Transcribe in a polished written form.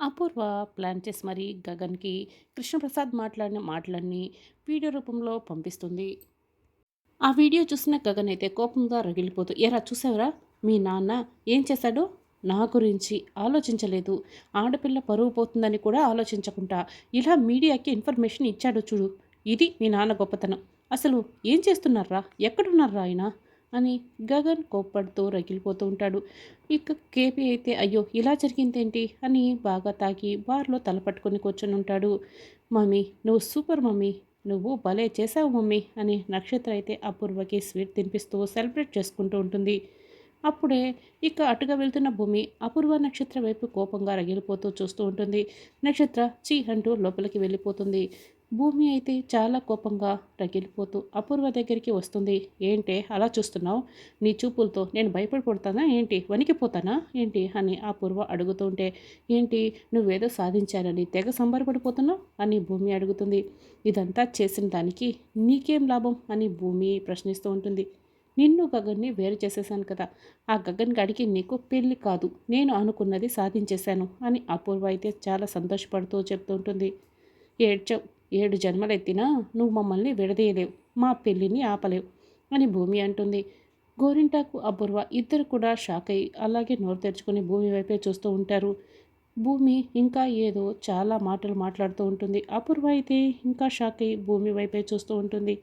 అపూర్వ plan చేసి మరి గగన్‌కి కృష్ణప్రసాద్ మాట్లాడిన మాటలన్నీ వీడియో రూపంలో పంపిస్తుంది. ఆ వీడియో చూసిన గగన్ అయితే కోపంగా రగిలిపోతూ, "ఏరా చూసావురా? మీ నాన్న ఏం చేశాడో? నా గురించి ఆలోచించలేదు. ఆడపిల్ల పరువు పోతుందని కూడా ఆలోచించకుండా ఇలా మీడియాకి ఇన్ఫర్మేషన్ ఇచ్చాడు చూడు. ఇది మీ నాన్న గొప్పతనం. అసలు ఏం చేస్తున్నార్రా? ఎక్కడున్నార్రా ఆయన?" అని గగన్ కోప్పడుతూ రగిలిపోతూ ఉంటాడు. ఇక కేపీ అయితే అయ్యో! ఇలా జరిగిందేంటి అని బాగా తాగి బార్‌లో తల పట్టుకొని కూర్చొని ఉంటాడు. "మమ్మీ నువ్వు సూపర్ మమ్మీ. నువ్వు భలే చేశావు మమ్మీ" అని నక్షత్ర అయితే అపూర్వకి స్వీట్ తినిపిస్తూ సెలబ్రేట్ చేసుకుంటూ ఉంటుంది. అప్పుడే ఇక అటుగా వెళ్తున్న భూమి అపూర్వ నక్షత్ర వైపు కోపంగా రగిలిపోతూ చూస్తూ ఉంటుంది. నక్షత్ర చీ అంటూ లోపలికి వెళ్ళిపోతుంది. భూమి అయితే చాలా కోపంగా రగిలిపోతూ అపూర్వ దగ్గరికి వస్తుంది. ఏంటే అలా చూస్తున్నావు? నీ చూపులతో నేను భయపడిపోతానా ఏంటి? వణికిపోతానా ఏంటి? అని అపూర్వ అడుగుతూ ఉంటే, ఏంటి నువ్వేదో సాధించానని తెగ సంబరపడిపోతున్నావు అని భూమి అడుగుతుంది. ఇదంతా చేసిన దానికి నీకేం లాభం అని భూమి ప్రశ్నిస్తూ ఉంటుంది. నిన్ను గగన్ని వేరు చేసేశాను కదా! ఆ గగన్ గడికి నీకు పెళ్లి కాదు. నేను అనుకున్నది సాధించేశాను అని అపూర్వ అయితే చాలా సంతోషపడుతూ చెప్తూ ఉంటుంది. ఏడ్చావు. 7 జన్మలెత్తినా నువ్వు మమ్మల్ని విడదీయలేవు. మా పెళ్ళిని ఆపలేవు అని భూమి అంటుంది. గోరింటాకు అపూర్వ ఇద్దరు కూడా షాక్ అయ్యి అలాగే నోరు తెరుచుకొని భూమి వైపే చూస్తూ ఉంటారు. భూమి ఇంకా ఏదో చాలా మాటలు మాట్లాడుతూ ఉంటుంది. అపూర్వ అయితే ఇంకా షాక్ అయ్యి భూమి వైపే చూస్తూ ఉంటుంది.